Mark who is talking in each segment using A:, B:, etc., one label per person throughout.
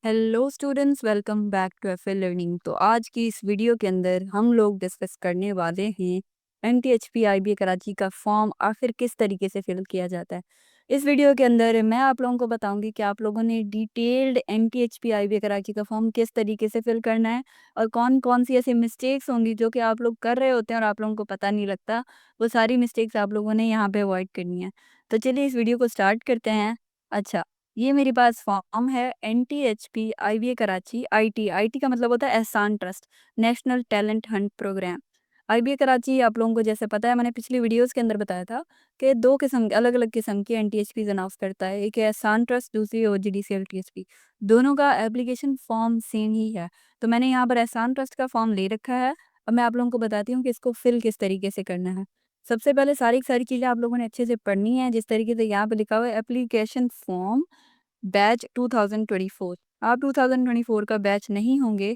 A: Hello students, welcome back to FL learning. तो आज की इस वीडियो के अंदर हम लोग डिस्कस करने वाले हैं एनटीएचपी आईबीए कराची का फॉर्म आखिर किस तरीके से फिल किया जाता है। इस वीडियो के अंदर मैं आप लोगों को बताऊंगी कि आप लोगों ने डिटेल्ड एनटीएचपी आईबीए कराची का फॉर्म किस तरीके से फिल करना है और कौन कौन सी ऐसी मिस्टेक्स होंगी जो कि आप लोग कर रहे होते हैं और आप लोगों को पता नहीं लगता। वो सारी मिस्टेक्स आप लोगों ने यहाँ पे अवॉइड करनी है। तो चलिए इस वीडियो को स्टार्ट करते हैं। अच्छा, ये मेरे पास फॉर्म है NTHP IBA Karachi. IT IT का मतलब होता है Ehsan trust, national talent hunt programme. IBA Karachi आप लोगों को जैसे पता है, मैंने पिछली वीडियोस के अंदर बताया था कि दो किस्म अलग अलग किस्म की एनटीएचपी अनाउंस करता है। एक है एहसान ट्रस्ट, दूसरी ओजीडीसीएल टीएचपी। दोनों का एप्लीकेशन फॉर्म सेम ही है। तो मैंने यहाँ पर एहसान ट्रस्ट का फॉर्म ले रखा है। अब मैं आप लोगों को बताती हूँ कि इसको फिल किस तरीके से करना है। सबसे पहले सारी की सारी चीज़ें आप लोगों ने अच्छे से पढ़नी है। जिस तरीके से यहाँ पे लिखा हुआ है एप्लीकेशन फॉर्म बैच 2024। आप 2024 का बैच नहीं होंगे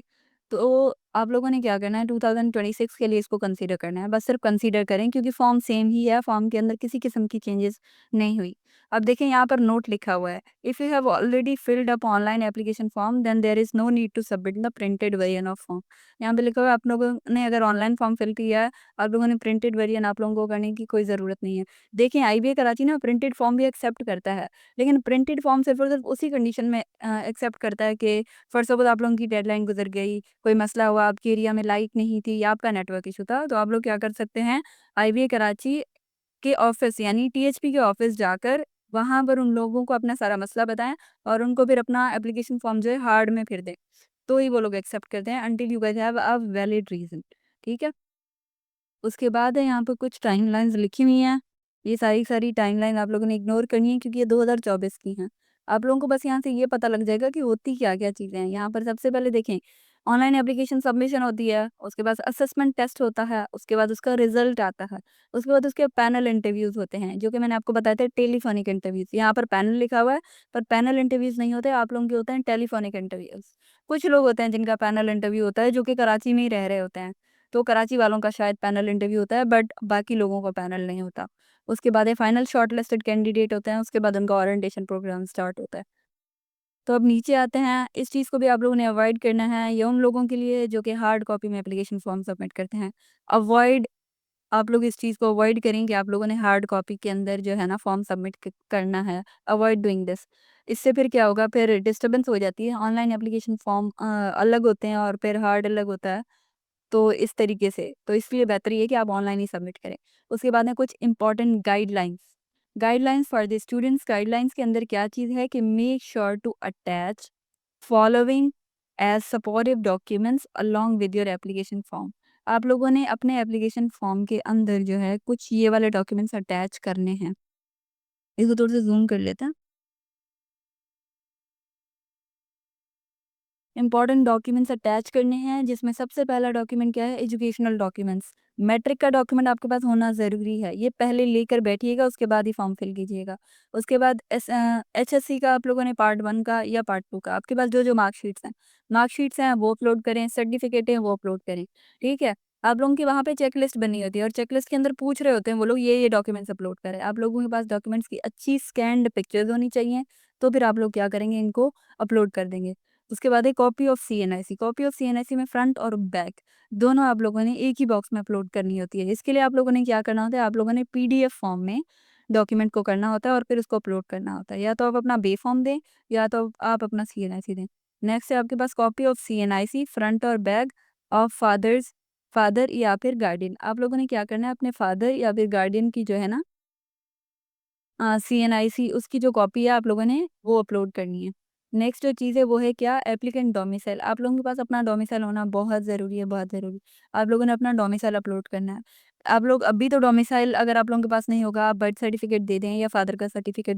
A: तो आप लोगों ने क्या करना है, 2026 के लिए इसको कंसीडर करना है। बस सिर्फ कंसीडर करें क्योंकि फॉर्म सेम ही है, फॉर्म के अंदर किसी किस्म की चेंजेस नहीं हुई। अब देखें यहाँ पर नोट लिखा हुआ है, if you have already filled up online application form then there is no need to submit the printed variant of form. यहाँ पे लिखा हुआ है आप लोगों ने अगर ऑनलाइन फॉर्म फिल किया है, आप लोगों ने प्रिंटेड वेरिएंट आप लोगों को करने की कोई ज़रूरत नहीं है। देखें आईबीए कराची ना प्रिंटेड फॉर्म भी एक्सेप्ट करता है, लेकिन प्रिंटेड फॉर्म सिर्फ और सिर्फ उसी कंडीशन में एक्सेप्ट करता है कि फॉर सपोज आप लोगों की डेडलाइन गुजर गई, कोई मसला हुआ, आपके एरिया में लाइट नहीं थी या आपका नेटवर्क इशू था, तो आप लोग क्या कर सकते हैं, आईबीए कराची के ऑफिस यानी टीएचपी के ऑफिस जाकर वहां पर उन लोगों को अपना सारा मसला बताएं और उनको फिर अपना एप्लीकेशन फॉर्म जो है हार्ड में फिर दें। तो ही वो लोग एक्सेप्ट करते हैं until you guys have a valid reason. ठीक है। उसके बाद है यहाँ पे कुछ टाइमलाइंस लिखी हुई हैं। ये सारी सारी टाइमलाइन आप लोगों ने इग्नोर करनी है क्योंकि ये 2024 की हैं। आप लोगों को बस यहाँ से ये पता लग जाएगा कि होती क्या-क्या चीज़ें हैं। यहाँ पर सबसे पहले देखें, ऑनलाइन एप्लीकेशन सबमिशन होती है, उसके बाद असेसमेंट टेस्ट होता है, उसके बाद उसका रिज़ल्ट आता है, उसके बाद उसके पैनल इंटरव्यूज़ होते हैं, जो कि मैंने आपको बताए थे टेलीफ़ोनिक इंटरव्यूज़। यहाँ पर पैनल लिखा हुआ है, पर पैनल इंटरव्यूज़ नहीं होते, आप लोगों के होते हैं टेलीफ़ोनिक इंटरव्यूज़। कुछ लोग होते हैं जिनका पैनल इंटरव्यू होता है, जो कि कराची में ही रह रहे होते हैं। तो कराची वालों का शायद पैनल इंटरव्यू होता है, बट बाकी लोगों का पैनल नहीं होता। उसके बाद ये फाइनल शॉर्टलिस्टेड कैंडिडेट होते हैं, उसके बाद उनका ओरिएंटेशन प्रोग्राम स्टार्ट होता है। तो अब नीचे आते हैं, इस चीज़ को भी आप लोगों ने अवॉइड करना है। ये उन लोगों के लिए जो कि हार्ड कॉपी में एप्लीकेशन फॉर्म सबमिट करते हैं। अवॉइड आप लोग इस चीज़ को अवॉइड करें कि आप लोगों ने हार्ड कॉपी के अंदर जो है ना फॉर्म सबमिट करना है। Avoid doing this. इससे फिर क्या होगा, फिर डिस्टर्बेंस हो जाती है। ऑनलाइन एप्लीकेशन फॉर्म अलग होते हैं और फिर हार्ड अलग होता है। तो इस तरीके से, तो इसलिए बेहतर ये है कि आप ऑनलाइन ही सबमिट करें। उसके बाद में कुछ important guidelines. Guidelines for the students, guidelines के अंदर क्या चीज़ है कि make sure to attach following as supportive documents along with your application form. आप लोगों ने अपने एप्लीकेशन फॉर्म के अंदर जो है कुछ ये वाले डॉक्यूमेंट्स अटैच करने हैं। इसको थोड़ा सा जूम कर लेते हैं। इंपॉर्टेंट डॉक्यूमेंट्स अटैच करने हैं, जिसमें सबसे पहला डॉक्यूमेंट क्या है, एजुकेशनल डॉक्यूमेंट्स। मैट्रिक का डॉक्यूमेंट आपके पास होना ज़रूरी है, ये पहले लेकर बैठिएगा, उसके बाद ही फॉर्म फिल कीजिएगा। उसके बाद एचएससी का आप लोगों ने पार्ट 1 का या पार्ट 2 का, आपके पास जो जो मार्कशीट्स हैं वो अपलोड करें, सर्टिफिकेट हैं वो अपलोड करें। ठीक है। आप लोगों की वहाँ पे चेकलिस्ट बनी होती है और चेकलिस्ट के अंदर पूछ रहे होते हैं वो लोग ये डॉक्यूमेंट्स अपलोड करें। आप लोगों के पास डॉक्यूमेंट्स की अच्छी स्कैन्ड पिक्चर्स होनी चाहिए, तो फिर आप लोग क्या करेंगे, इनको अपलोड कर देंगे। उसके बाद एक copy of CNIC, copy of CNIC में फ्रंट और बैक दोनों आप लोगों ने एक ही बॉक्स में अपलोड करनी होती है। इसके लिए आप लोगों ने क्या करना होता है, आप लोगों ने पीडीएफ फॉर्म में डॉक्यूमेंट को करना होता है और फिर उसको अपलोड करना होता है। या तो आप अपना बे फॉर्म दें या तो आप अपना सीएनआईसी दें। नेक्स्ट है आपके पास कॉपी ऑफ सीएनआईसी फ्रंट और बैक ऑफ फादर या फिर गार्डियन। आप लोगों ने क्या करना है, अपने फादर या फिर गार्डियन की जो है ना सीएनआईसी, उसकी जो कॉपी है आप लोगों ने वो अपलोड करनी है। नेक्स्ट जो चीज़ है वो है क्या, एप्लीकेंट डोमिसाइल। आप लोगों के पास अपना डोमिसाइल होना बहुत ज़रूरी है, बहुत ज़रूरी। आप लोगों ने अपना डोमिसाइल अपलोड करना है। आप लोग अभी तो डोमिसाइल अगर आप लोगों के पास नहीं होगा, आप बर्थ सर्टिफिकेट दे दें या फादर का सर्टिफिकेट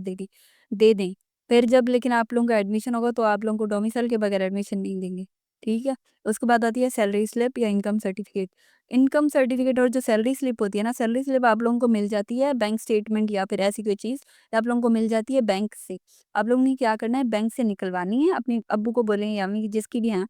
A: दे दें। फिर जब लेकिन आप लोगों का एडमिशन होगा तो आप लोगों को डोमिसाइल के बगैर एडमिशन नहीं देंगे। ठीक है। उसके बाद आती है सैलरी स्लिप या इनकम सर्टिफिकेट। इनकम सर्टिफिकेट और जो सैलरी स्लिप होती है ना, सैलरी स्लिप आप लोगों को मिल जाती है बैंक स्टेटमेंट या फिर ऐसी कोई चीज़ आप लोगों को मिल जाती है बैंक से। आप लोगों ने क्या करना है, बैंक से निकलवानी है, अपने अब्बू को बोलें या अम्मी जिसकी भी हैं,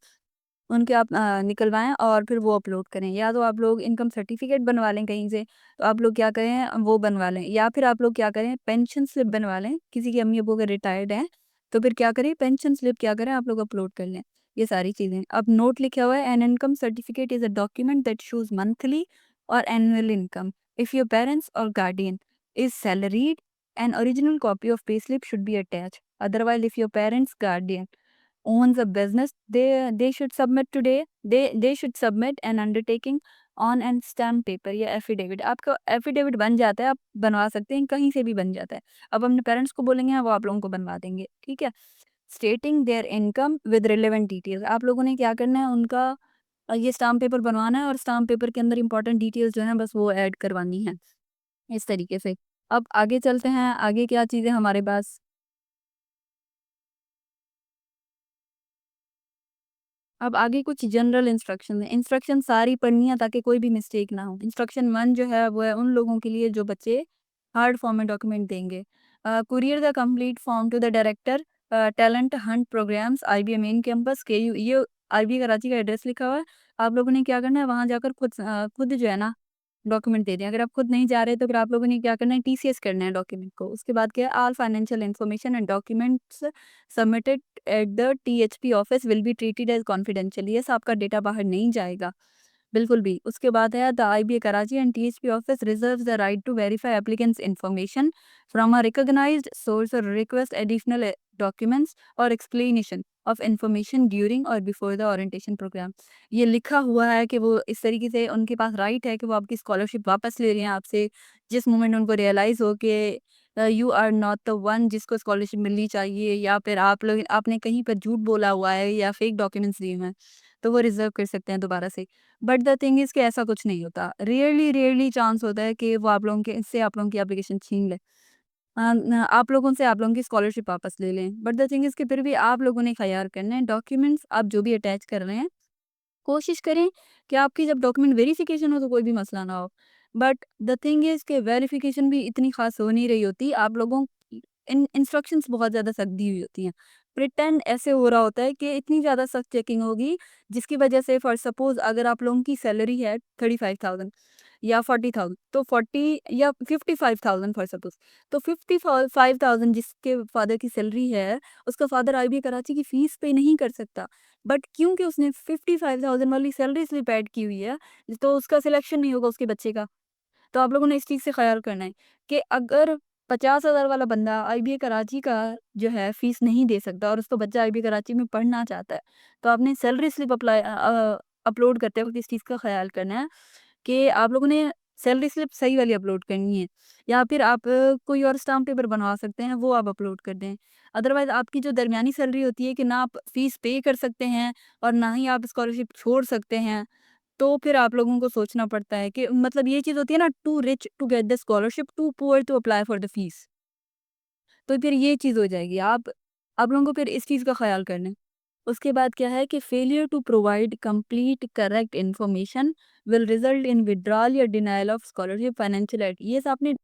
A: उनके आप निकलवाएँ और फिर वो अपलोड करें। या तो आप लोग इनकम सर्टिफिकेट बनवा लें कहीं से, तो आप लोग क्या करें वो बनवा लें, या फिर आप लोग क्या करें पेंशन स्लिप बनवा लें, किसी के अम्मी-अब्बू अगर रिटायर्ड हैं, तो फिर क्या करें, पेंशन स्लिप क्या करें आप लोग अपलोड कर लें, ये सारी चीज़ें। अब नोट लिखा हुआ है, an income certificate is a document that shows monthly और annual income. If your parents और guardian is salaried, an original copy of payslip should be attached. Otherwise, if your parents guardian owns a business, they should submit today. They should submit an undertaking on and stamp paper या affidavit. आपका affidavit बन जाता है, आप बनवा सकते हैं, कहीं से भी बन जाता है। अब अपने पेरेंट्स को बोलेंगे, वो आप लोगों को बनवा देंगे, ठीक है। स्टेटिंग there income with relevant details, आप लोगों ने क्या करना है, उनका ये स्टाम्प पेपर बनवाना है और स्टाम्प पेपर के अंदर इंपॉर्टेंट डिटेल्स जो है बस वो ऐड करवानी है, इस तरीके से। अब आगे चलते हैं, आगे क्या चीज़ें हमारे पास। अब आगे कुछ जनरल इंस्ट्रक्शन है, इंस्ट्रक्शन सारी पढ़नी है ताकि कोई भी मिस्टेक ना हो। इंस्ट्रक्शन 1 जो है वो है उन लोगों के लिए जो बच्चे हार्ड फॉर्म में डॉक्यूमेंट देंगे। Courier the complete form to the director talent hunt programmes IBA main campus KU, ये आईबीए कराची का एड्रेस लिखा हुआ है। आप लोगों ने क्या करना है, वहाँ जाकर खुद जो है ना डॉक्यूमेंट दे दें। अगर आप खुद नहीं जा रहे तो फिर आप लोगों ने क्या करना है, टीसीएस करना है डॉक्यूमेंट को। उसके बाद क्या है, all financial information and documents submitted at the THP office will be treated as confidential. ये आपका डेटा बाहर नहीं जाएगा बिल्कुल भी। उसके बाद है, the IBA Karachi and THP office reserves the right to verify applicants information from a recognised source और रिक्वेस्ट एडिशनल डॉक्यूमेंट्स और एक्सप्लेनेशन ऑफ इन्फॉर्मेशन ड्यूरिंग और बिफोर द ओरिएंटेशन प्रोग्राम। ये लिखा हुआ है कि वो इस तरीके से उनके पास राइट है कि वो आपकी स्कॉलरशिप वापस ले रहे हैं आपसे, जिस मोमेंट उनको रियलाइज़ हो कि you are not the one जिसको स्कॉलरशिप मिलनी चाहिए, या फिर आपने कहीं पर झूठ बोला हुआ है या फेक डॉक्यूमेंट्स दिए हुए हैं, तो वो रिज़र्व कर सकते हैं दोबारा से। बट द थिंग इज़ कि ऐसा कुछ नहीं होता। रियरली रियरली चांस होता है कि वो आप लोगों के इससे आप लोगों की एप्लीकेशन छीन ले। आप लोगों से आप लोगों की स्कॉलरशिप वापस ले लें। बट द थिंग इज़ कि फिर भी आप लोगों ने ख़याल करना है, डॉक्यूमेंट्स आप जो भी अटैच कर रहे हैं, कोशिश करें कि आपकी जब डॉक्यूमेंट वेरिफिकेशन हो तो कोई भी मसला ना हो। बट द थिंग इज़ कि वेरिफिकेशन भी इतनी ख़ास हो नहीं रही होती। आप लोगों की इंस्ट्रक्शंस बहुत ज़्यादा सख्त दी हुई होती हैं। प्रिटेंड ऐसे हो रहा होता है कि इतनी ज़्यादा सख्त चेकिंग होगी, जिसकी वजह से फॉर सपोज़ अगर आप लोगों की सैलरी है 35,000 या 40,000, तो 40 या 55,000 फॉर सपोज़, तो 55,000 जिसके फादर की सैलरी है, उसका फादर आईबीए कराची की फ़ीस पे नहीं कर सकता। बट क्योंकि उसने 55,000 वाली सैलरी स्लिप ऐड की हुई है, तो उसका सिलेक्शन नहीं होगा उसके बच्चे का। तो आप लोगों ने इस चीज़ से ख़याल करना है कि अगर 50,000 वाला बंदा आईबीए कराची का जो है फ़ीस नहीं दे सकता और उसका बच्चा आईबीए कराची में पढ़ना चाहता है, तो आपने सैलरी स्लिप अपलोड करते वक़्त इस चीज़ का ख़याल करना है कि आप लोगों ने सैलरी स्लिप सही वाली अपलोड करनी है, या फिर आप कोई और स्टाम्प पेपर बनवा सकते हैं, वो आप अपलोड कर दें। अदरवाइज़ आपकी जो दरमियानी सैलरी होती है कि ना आप फ़ीस पे कर सकते हैं और ना ही आप स्कॉलरशिप छोड़ सकते हैं, तो फिर आप लोगों को सोचना पड़ता है कि मतलब ये चीज़ होती है ना, too rich to get the scholarship, too poor to apply for the fees. तो फिर ये चीज़ हो जाएगी। आप लोगों को फिर इस चीज़ का ख़याल करना है। उसके बाद क्या है कि failure to provide complete correct information will result in withdrawal या denial of scholarship financial aid. ये सब आपने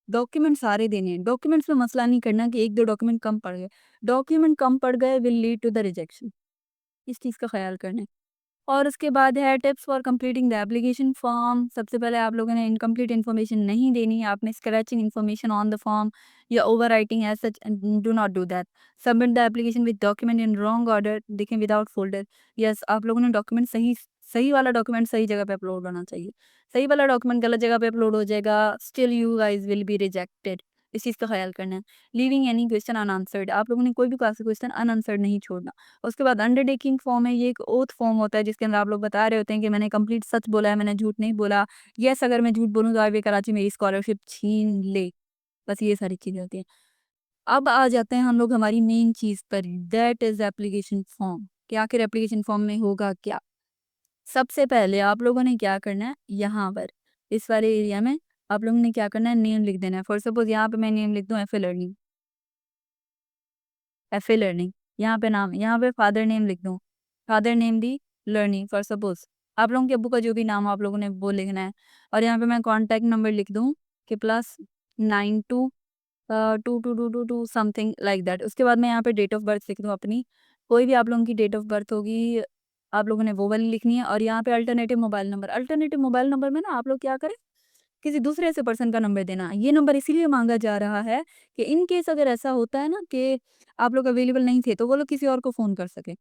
A: डॉक्यूमेंट सारे देने हैं। डॉक्यूमेंट्स में मसला नहीं करना कि 1-2 डॉक्यूमेंट कम पड़ गए। डॉक्यूमेंट कम पड़ गए will lead to the rejection. इस चीज़ का ख़याल करना है। और उसके बाद है tips for completing the application form. सबसे पहले आप लोगों ने इनकम्प्लीट इन्फॉर्मेशन नहीं देनी है। आपने scratching information on the form या overwriting as such, do not do that. Submit the application with document in wrong order, देखें विदाउट फोल्डर। यस, आप लोगों ने डॉक्यूमेंट सही सही वाला डॉक्यूमेंट सही जगह पे अपलोड होना चाहिए। सही वाला डॉक्यूमेंट गलत जगह पे अपलोड हो जाएगा, still you guys will be rejected. इस चीज़ का ख्याल करना है। लीविंग एनी क्वेश्चन अनआंसर्ड, आप लोगों ने कोई भी क्वेश्चन अनआंसर्ड नहीं छोड़ना। उसके बाद अंडरटेकिंग फॉर्म है, ये एक ओथ फॉर्म होता है जिसके अंदर आप लोग बता रहे होते हैं कि मैंने कंप्लीट सच बोला है, मैंने झूठ नहीं बोला। यस, अगर मैं झूठ बोलूँ तो आईबीए कराची मेरी स्कॉलरशिप छीन ले। बस ये सारी चीज़ें होती हैं। अब आ जाते हैं हम लोग हमारी मेन चीज़ पर, दैट इज़ एप्लीकेशन फॉर्म। कि आखिर एप्लीकेशन फॉर्म में होगा क्या? सबसे पहले आप लोगों ने क्या करना है, यहाँ पर इस वाले एरिया में आप लोगों ने क्या करना है, नेम लिख देना है। फॉर सपोज़ यहाँ पे मैं नेम लिख दूँ एफए लर्निंग, एफए लर्निंग। यहाँ पे नाम, यहाँ पे फादर नेम लिख दूँ, father name the learning for suppose. आप लोगों के अब्बू का जो भी नाम हो आप लोगों ने वो लिखना है। और यहाँ पे मैं कॉन्टैक्ट नंबर लिख दूँ कि +92 2222 समथिंग लाइक दैट। उसके बाद मैं यहाँ पे डेट ऑफ बर्थ लिख दूँ अपनी, कोई भी आप लोगों की डेट ऑफ बर्थ होगी, आप लोगों ने वो वाली लिखनी है। और यहाँ पे अल्टरनेटिव मोबाइल नंबर में ना आप लोग क्या करें किसी दूसरे ऐसे पर्सन का नंबर देना। ये नंबर इसीलिए माँगा जा रहा है कि इन केस अगर ऐसा होता है ना कि आप लोग अवेलेबल नहीं थे, तो वो लोग किसी और को फ़ोन कर सकें।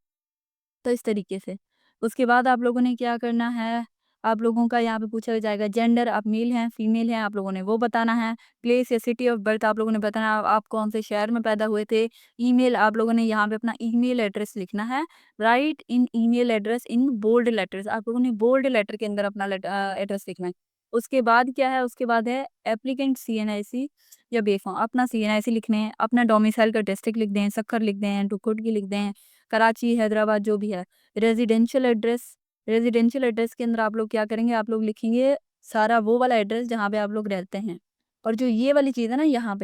A: तो इस तरीके से। उसके बाद आप लोगों ने क्या करना है, आप लोगों का यहाँ पे पूछा जाएगा जेंडर, आप मेल हैं, फीमेल हैं, आप लोगों ने वो बताना है। प्लेस या सिटी ऑफ बर्थ आप लोगों ने बताना है, आप कौन से शहर में पैदा हुए थे। ईमेल आप लोगों ने यहाँ पे अपना ईमेल एड्रेस लिखना है। Write in email address in bold letters, आप लोगों ने बोल्ड लेटर के अंदर अपना एड्रेस लिखना है। उसके बाद क्या है, उसके बाद है एप्लीकेंट सीएनआईसी या बेफॉर्म, अपना सीएनआईसी लिखने हैं, अपना डोमिसाइल का डिस्ट्रिक्ट लिख दें, सक्खर लिख दें, टुकुट की लिख दें, कराची, हैदराबाद जो भी है। रेज़िडेंशियल एड्रेस, रेज़िडेंशियल एड्रेस के अंदर आप लोग क्या करेंगे, आप लोग लिखेंगे सारा वो वाला एड्रेस जहाँ पे आप लोग रहते हैं। और जो ये वाली चीज़ है ना यहाँ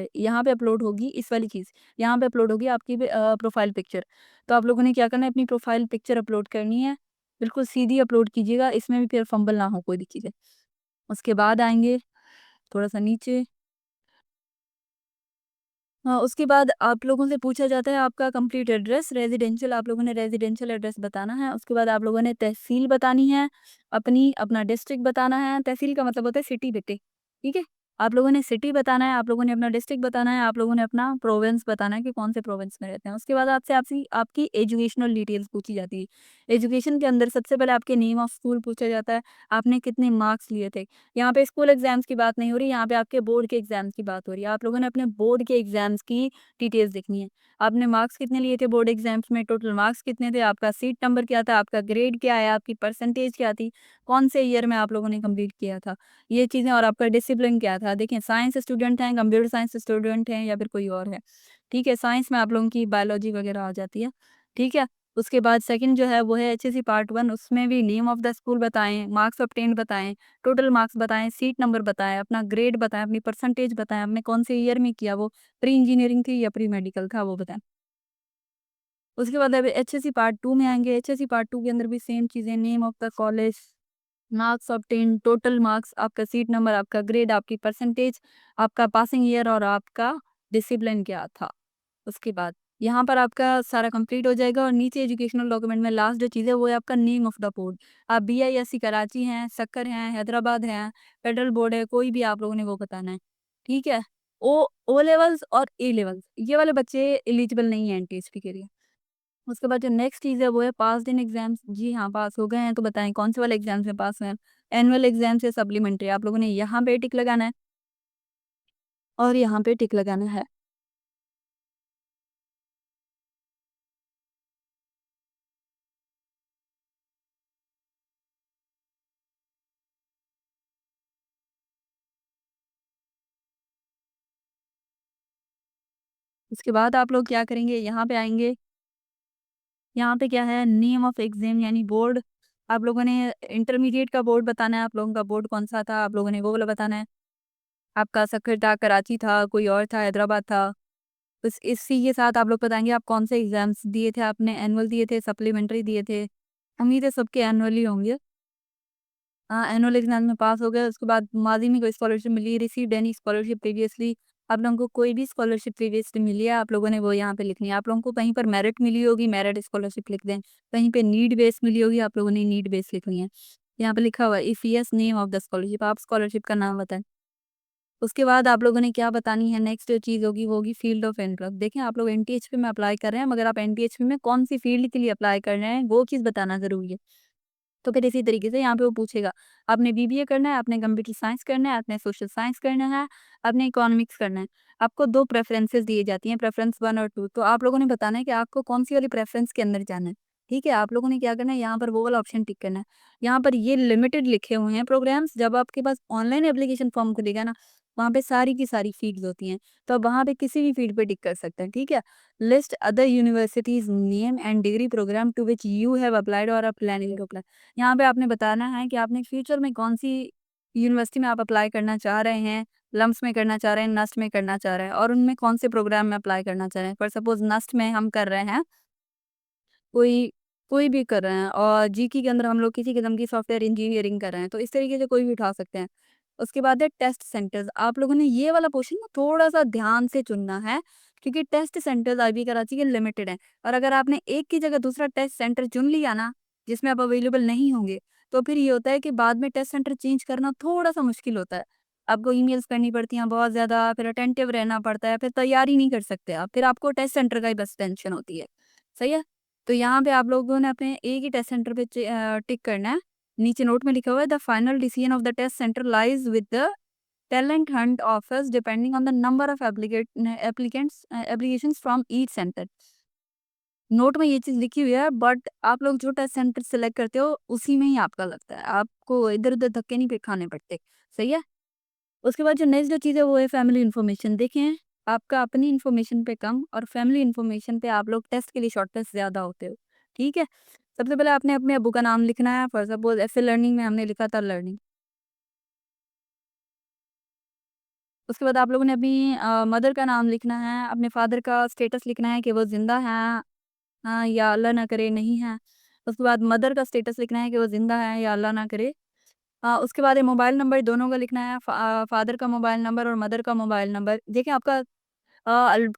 A: पे अपलोड होगी इस वाली चीज़, यहाँ पे अपलोड होगी आपकी प्रोफ़ाइल पिक्चर। तो आप लोगों ने क्या करना है, अपनी प्रोफ़ाइल पिक्चर अपलोड करनी है, बिल्कुल सीधी अपलोड कीजिएगा, इसमें भी फिर फंबल ना हो कोई भी चीज़ें। उसके बाद आएँगे थोड़ा-सा नीचे। हाँ, उसके बाद आप लोगों से पूछा जाता है आपका कंप्लीट एड्रेस, रेज़िडेंशियल आप लोगों ने रेज़िडेंशियल एड्रेस बताना है। उसके बाद आप लोगों ने तहसील बतानी है, अपना डिस्ट्रिक्ट बताना है। तहसील का मतलब होता है सिटी बेटे, ठीक है? आप लोगों ने सिटी बताना है, आप लोगों ने अपना डिस्ट्रिक्ट बताना है, आप लोगों ने अपना प्रोविंस बताना है कि कौन से प्रोविंस में रहते हैं। उसके बाद आपसे आपसी आपकी एजुकेशनल डिटेल्स पूछी जाती है। एजुकेशन के अंदर सबसे पहले आपके नेम ऑफ स्कूल पूछा जाता है, आपने कितने मार्क्स लिए थे। यहाँ पे स्कूल एग्ज़ाम्स की बात नहीं हो रही, यहाँ पे आपके बोर्ड के एग्ज़ाम्स की बात हो रही है। आप लोगों ने अपने बोर्ड के एग्ज़ाम्स की डिटेल्स लिखनी है। आपने मार्क्स कितने लिए थे बोर्ड एग्ज़ाम्स में, टोटल मार्क्स कितने थे, आपका सीट नंबर क्या था, आपका ग्रेड क्या है, आपकी परसेंटेज क्या थी, कौन से ईयर में आप लोगों ने कंप्लीट किया था, ये चीज़ें, और आपका डिसिप्लिन क्या था। देखिए साइंस स्टूडेंट हैं, कंप्यूटर साइंस स्टूडेंट हैं या फिर कोई और है, ठीक है? साइंस में आप लोगों की बायोलॉजी वगैरह आ जाती है, ठीक है? उसके बाद सेकंड जो है वो है एचएससी पार्ट 1, उसमें भी नेम ऑफ द स्कूल बताएँ, मार्क्स ऑब्टेन्ड बताएँ, टोटल मार्क्स बताएँ, सीट नंबर बताएँ, अपना ग्रेड बताएँ, अपनी परसेंटेज बताएँ, आपने कौन से ईयर में किया वो, प्री इंजीनियरिंग थी या प्री मेडिकल था वो बताएँ। उसके बाद अब एचएससी पार्ट 2 में आएँगे, एचएससी पार्ट 2 के अंदर भी सेम चीज़ें, name of the college, marks obtained, total marks, आपका सीट नंबर, आपका ग्रेड, आपकी परसेंटेज, आपका पासिंग ईयर और आपका डिसिप्लिन क्या था। उसके बाद यहाँ पर आपका सारा कंप्लीट हो जाएगा और नीचे एजुकेशनल डॉक्यूमेंट में लास्ट जो चीज़ है वो है आपका नेम ऑफ द बोर्ड। आप बीआईएससी कराची हैं, सक्कर हैं, हैदराबाद हैं, फेडरल बोर्ड है, कोई भी आप लोगों ने वो बताना है, ठीक है? ओ लेवल्स और ए लेवल्स ये वाले बच्चे एलिजिबल नहीं है एनटीएसपी के लिए। उसके बाद जो नेक्स्ट चीज़ है वो है पास्ड इन एग्जाम्स। जी हाँ, पास हो गए हैं तो बताएं कौन से वाले एग्जाम्स में पास हुए हैं। एनुअल एग्जाम से सप्लीमेंट्री आप लोगों ने यहाँ पे टिक लगाना है और यहाँ पे टिक लगाना है। उसके बाद आप लोग क्या करेंगे, यहाँ पे आएंगे, यहाँ पे क्या है नेम ऑफ एग्जाम यानी बोर्ड। आप लोगों ने इंटरमीडिएट का बोर्ड बताना है, आप लोगों का बोर्ड कौन सा था आप लोगों ने वो वाला बताना है। आपका सक्खर था, कराची था, कोई और था, हैदराबाद था। बस इसी के साथ आप लोग बताएंगे आप कौन से एग्जाम्स दिए थे, आपने एनुअल दिए थे, सप्लीमेंट्री दिए थे। उम्मीद है सबके एनुअल ही होंगे। हाँ, एनुअल एग्जाम में पास हो गए। उसके बाद माजी में कोई स्कॉलरशिप मिली, रिसीव्ड एनी स्कॉलरशिप प्रीवियसली, आप लोगों को कोई भी स्कॉलरशिप प्रीवियसली मिली है आप लोगों ने वो यहाँ पे लिखनी है। आप लोगों को कहीं पर मेरिट मिली होगी, मेरिट स्कॉलरशिप लिख दें। कहीं पे नीड बेस मिली होगी, आप लोगों ने नीड बेस लिखनी है। यहाँ पे लिखा हुआ है if yes name of the scholarship, आप स्कॉलरशिप का नाम बताएं। उसके बाद आप लोगों ने क्या बतानी है, नेक्स्ट जो चीज़ होगी वो होगी फील्ड ऑफ इंटरेस्ट। देखें आप लोग एनटीएचपी में अप्लाई कर रहे हैं, मगर आप एनटीएचपी में कौन सी फील्ड के लिए अप्लाई कर रहे हैं वो चीज़ बताना ज़रूरी है। तो फिर इसी तरीके से यहाँ पे वो पूछेगा, आपने बीबीए करना है, आपने कंप्यूटर साइंस करना है, आपने सोशल साइंस करना है, आपने इकोनॉमिक्स करना है। आपको 2 प्रेफ़रेंसेस दी जाती हैं, प्रेफ़रेंस 1 और 2। तो आप लोगों ने बताना है कि आपको कौन-सी वाली प्रेफ़रेंस के अंदर जाना है, ठीक है? आप लोगों ने क्या करना है, यहाँ पर वो वाला ऑप्शन टिक करना है। यहाँ पर ये लिमिटेड लिखे हुए हैं प्रोग्राम्स, जब आपके पास ऑनलाइन एप्लीकेशन फ़ॉर्म खुलेगा ना, वहाँ पे सारी की सारी फ़ील्ड्स होती हैं। तो आप वहाँ पे किसी भी फ़ील्ड पे टिक कर सकते हैं, ठीक है? List other universities name and degree program to which you have applied और आर प्लानिंग टू अप्लाई। यहाँ पे आपने बताना है कि आपने फ्यूचर में कौन-सी यूनिवर्सिटी में आप अप्लाई करना चाह रहे हैं, लम्स में करना चाह रहे हैं, नस्ट में करना चाह रहे हैं और उनमें कौन से प्रोग्राम में अप्लाई करना चाह रहे हैं। फॉर सपोज़ नस्ट में हम कर रहे हैं, कोई कोई भी कर रहे हैं और जीके के अंदर हम लोग किसी किस्म की सॉफ्टवेयर इंजीनियरिंग कर रहे हैं, तो इस तरीके से कोई भी उठा सकते हैं। उसके बाद है टेस्ट सेंटर्स, आप लोगों ने ये वाला पोर्शन ना थोड़ा-सा ध्यान से चुनना है, क्योंकि टेस्ट सेंटर्स आईबी कराची के लिमिटेड हैं और अगर आपने एक की जगह दूसरा टेस्ट सेंटर चुन लिया ना, जिसमें आप अवेलेबल नहीं होंगे, तो फिर ये होता है कि बाद में टेस्ट सेंटर चेंज करना थोड़ा-सा मुश्किल होता है। आपको ईमेल्स करनी पड़ती हैं बहुत ज़्यादा, फिर अटेंटिव रहना पड़ता है, फिर तैयारी नहीं कर सकते आप, फिर आपको टेस्ट सेंटर का ही बस टेंशन होती है, सही है? तो यहाँ पे आप लोगों ने अपने एक ही टेस्ट सेंटर पे टिक करना है। नीचे नोट में लिखा हुआ है the final decision of the test centre lies with the talent hunt office depending on the number of applications from each centre. Note में ये चीज़ लिखी हुई है, बट आप लोग जो टेस्ट सेंटर सेलेक्ट करते हो उसी में ही आपका लगता है। आपको इधर-उधर धक्के नहीं पे खाने पड़ते, सही है? उसके बाद जो नेक्स्ट जो चीज़ है वो है फैमिली इन्फॉर्मेशन। देखें, आपका अपनी इन्फॉर्मेशन पे कम और फैमिली इन्फॉर्मेशन पे आप लोग टेस्ट के लिए शॉर्ट टेस्ट ज़्यादा होते हो, ठीक है? सबसे पहले आपने अपने अब्बू का नाम लिखना है, फॉर सपोज़ ऐसे लर्निंग में हमने लिखा था लर्निंग। उसके बाद आप लोगों ने अपनी मदर का नाम लिखना है, अपने फादर का स्टेटस लिखना है कि वो ज़िंदा हैं, हाँ, या अल्लाह ना करे नहीं हैं। उसके बाद मदर का स्टेटस लिखना है कि वो ज़िंदा है या अल्लाह ना करे। उसके बाद ये मोबाइल नंबर दोनों का लिखना है, फादर का मोबाइल नंबर और मदर का मोबाइल नंबर। देखिए आपका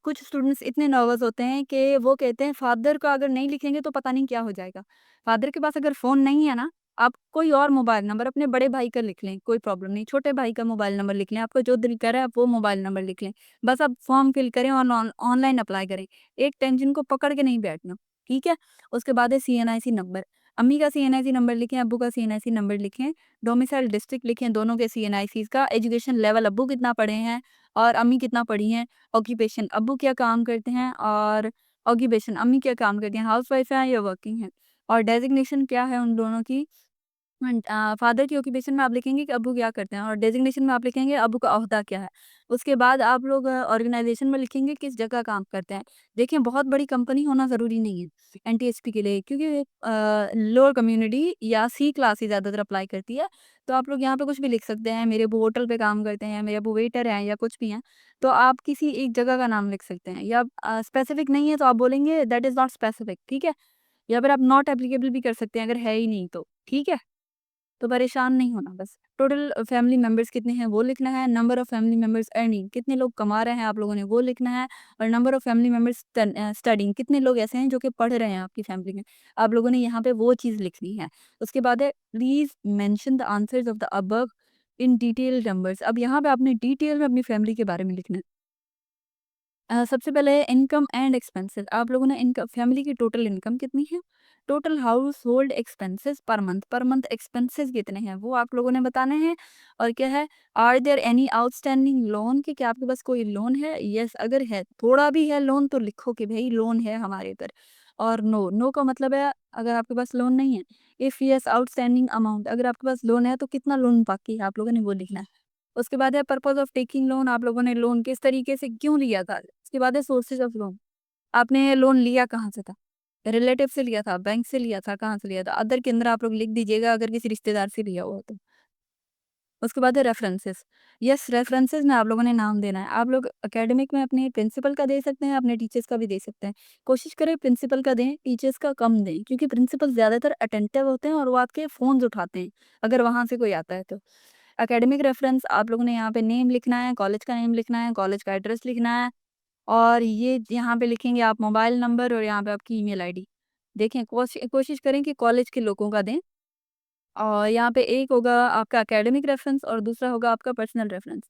A: कुछ स्टूडेंट्स इतने नर्वस होते हैं कि वो कहते हैं फादर का अगर नहीं लिखेंगे तो पता नहीं क्या हो जाएगा। फादर के पास अगर फ़ोन नहीं है ना, आप कोई और मोबाइल नंबर अपने बड़े भाई का लिख लें, कोई प्रॉब्लम नहीं। छोटे भाई का मोबाइल नंबर लिख लें, आपको जो दिल करे आप वो मोबाइल नंबर लिख लें। बस आप फॉर्म फिल करें और ऑनलाइन अप्लाई करें। एक टेंशन को पकड़ के नहीं बैठना, ठीक है? उसके बाद है सीएनआईसी नंबर। अम्मी का सीएनआईसी नंबर लिखें, अब्बू का सीएनआईसी नंबर लिखें, डोमिसाइल डिस्ट्रिक्ट लिखें दोनों के सीएनआईसीज़ का, एजुकेशन लेवल अब्बू कितना पढ़े हैं और अम्मी कितना पढ़ी हैं। ऑक्यूपेशन अब्बू क्या काम करते हैं और ऑक्यूपेशन अम्मी क्या काम करती हैं, हाउसवाइफ हैं या वर्किंग हैं। और डेज़िग्नेशन क्या है उन दोनों की। फादर की ऑक्यूपेशन में आप लिखेंगे कि अब्बू क्या करते हैं और डेज़िग्नेशन में आप लिखेंगे अब्बू का ओहदा क्या है। उसके बाद आप लोग ऑर्गेनाइज़ेशन में लिखेंगे किस जगह काम करते हैं। देखिए बहुत बड़ी कंपनी होना ज़रूरी नहीं है एनटीएचपी के लिए, क्योंकि लोअर कम्युनिटी या सी क्लास ही ज़्यादातर अप्लाई करती है। तो आप लोग यहाँ पे कुछ भी लिख सकते हैं, मेरे अब्बू होटल पे काम करते हैं, मेरे अब्बू वेटर हैं या कुछ भी हैं। तो आप किसी एक जगह का नाम लिख सकते हैं, या स्पेसिफिक नहीं है तो आप बोलेंगे दैट इज़ नॉट स्पेसिफिक, ठीक है? या फिर आप नॉट एप्लीकेबल भी कर सकते हैं अगर है ही नहीं तो, ठीक है? तो परेशान नहीं होना बस। टोटल फैमिली मेंबर्स कितने हैं वो लिखना है, number of family members earning कितने लोग कमा रहे हैं आप लोगों ने वो लिखना है, और number of family members studying कितने लोग ऐसे हैं जो कि पढ़ रहे हैं आपकी फैमिली में। आप लोगों ने यहाँ पे वो चीज़ लिखनी है। उसके बाद है please mention the answers of the above in detail numbers. अब यहाँ पे आपने डिटेल में अपनी फैमिली के बारे में लिखना है। सबसे पहले है इनकम एंड एक्सपेंसेस। आप लोगों ने इनकम फैमिली की टोटल इनकम कितनी है, total house hold expenses per month expenses कितने हैं वो आप लोगों ने बताने हैं। और क्या है, are there any outstanding loan, कि क्या आपके पास कोई लोन है। यस अगर है, थोड़ा भी है लोन तो लिखो कि भाई लोन है हमारे ऊपर। और नो, नो का मतलब है अगर आपके पास लोन नहीं है। इफ़ यस आउटस्टैंडिंग अमाउंट, अगर आपके पास लोन है तो कितना लोन बाकी है आप लोगों ने वो लिखना है। उसके बाद है पर्पज़ ऑफ टेकिंग लोन, आप लोगों ने लोन किस तरीके से क्यों लिया था। उसके बाद है सोर्सेज़ ऑफ लोन, आपने लोन लिया कहाँ से था? रिलेटिव से लिया था, बैंक से लिया था, कहाँ से लिया था? अदर के अंदर आप लोग लिख दीजिएगा अगर किसी रिश्तेदार से लिया हुआ हो तो। उसके बाद है रेफरेंसेस। यस रेफरेंसेस में आप लोगों ने नाम देना है। आप लोग एकेडमिक में अपने प्रिंसिपल का दे सकते हैं, अपने टीचर्स का भी दे सकते हैं। कोशिश करें प्रिंसिपल का दें, टीचर्स का कम दें, क्योंकि प्रिंसिपल ज़्यादातर अटेंटिव होते हैं और वो आपके फ़ोन्स उठाते हैं, अगर वहाँ से कोई आता है तो। एकेडमिक रेफरेंस आप लोगों ने यहाँ पे नेम लिखना है, कॉलेज का नेम लिखना है, कॉलेज का एड्रेस लिखना है, और ये यहाँ पे लिखेंगे आप मोबाइल नंबर और यहाँ पे आपकी ईमेल आईडी। देखें कोशिश करें कि कॉलेज के लोगों का दें। और यहाँ पे एक होगा आपका एकेडमिक रेफरेंस और दूसरा होगा आपका पर्सनल रेफरेंस।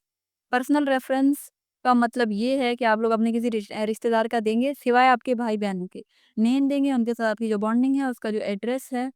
A: पर्सनल रेफरेंस का मतलब ये है कि आप लोग अपने किसी रिश्तेदार का देंगे सिवाय आपके भाई-बहनों के। नेम देंगे, उनके साथ आपकी जो बॉन्डिंग है, उसका जो एड्रेस है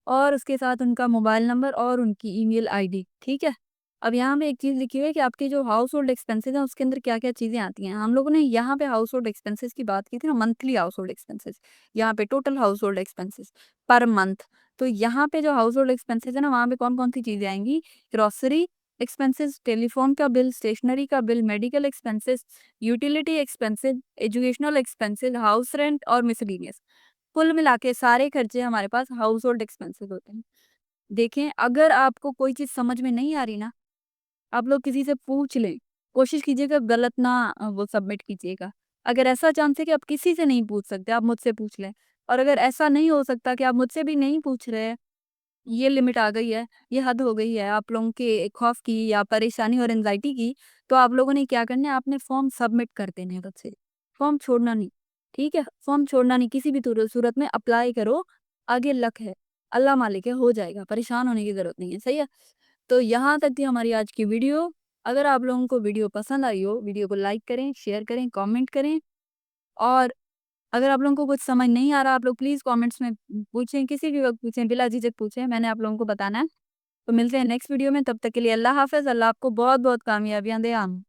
A: और उसके साथ उनका मोबाइल नंबर और उनकी ईमेल आईडी, ठीक है? अब यहाँ पे एक चीज़ लिखी हुई है कि आपके जो हाउस होल्ड एक्सपेंसेस हैं उसके अंदर क्या-क्या चीज़ें आती हैं। हम लोगों ने यहाँ पे हाउस होल्ड एक्सपेंसेस की बात की थी ना, मंथली हाउस होल्ड एक्सपेंसेस। यहाँ पे total house hold expenses per month. तो यहाँ पे जो हाउस होल्ड एक्सपेंसेस है ना, वहाँ पे कौन-कौन सी चीज़ें आएँगी? ग्रोसरी एक्सपेंसेस, टेलीफ़ोन का बिल, स्टेशनरी का bill, medical expenses, utility expenses, educational expenses, house rent और मिसलेनियस। कुल मिला के सारे खर्चे हमारे पास हाउस होल्ड एक्सपेंसेस होते हैं। देखें, अगर आपको कोई चीज़ समझ में नहीं आ रही ना, आप लोग किसी से पूछ लें। कोशिश कीजिएगा गलत ना वो सबमिट कीजिएगा। अगर ऐसा चांस है कि आप किसी से नहीं पूछ सकते, आप मुझसे पूछ लें। और अगर ऐसा नहीं हो सकता कि आप मुझसे भी नहीं पूछ रहे हैं, ये लिमिट आ गई है, ये हद हो गई है आप लोगों के खौफ की या परेशानी और एंग्ज़ायटी की, तो आप लोगों ने क्या करना है, आपने फॉर्म सबमिट कर देने हैं बस से। फॉर्म छोड़ना नहीं, ठीक है? फॉर्म छोड़ना नहीं, किसी भी सूरत में अप्लाई करो, आगे लक है, अल्लाह मालिक है, हो जाएगा, परेशान होने की ज़रूरत नहीं है, सही है? तो यहाँ तक थी हमारी आज की वीडियो। अगर आप लोगों को वीडियो पसंद आई हो, वीडियो को लाइक करें, शेयर करें, कमेंट करें और अगर आप लोगों को कुछ समझ नहीं आ रहा, आप लोग प्लीज़ कमेंट्स में पूछें, किसी भी वक़्त पूछें, बिला झिझक पूछें, मैंने आप लोगों को बताना है। तो मिलते हैं नेक्स्ट वीडियो में, तब तक के लिए अल्लाह हाफ़िज़। अल्लाह आपको बहुत-बहुत कामयाबियाँ दे। आमीन।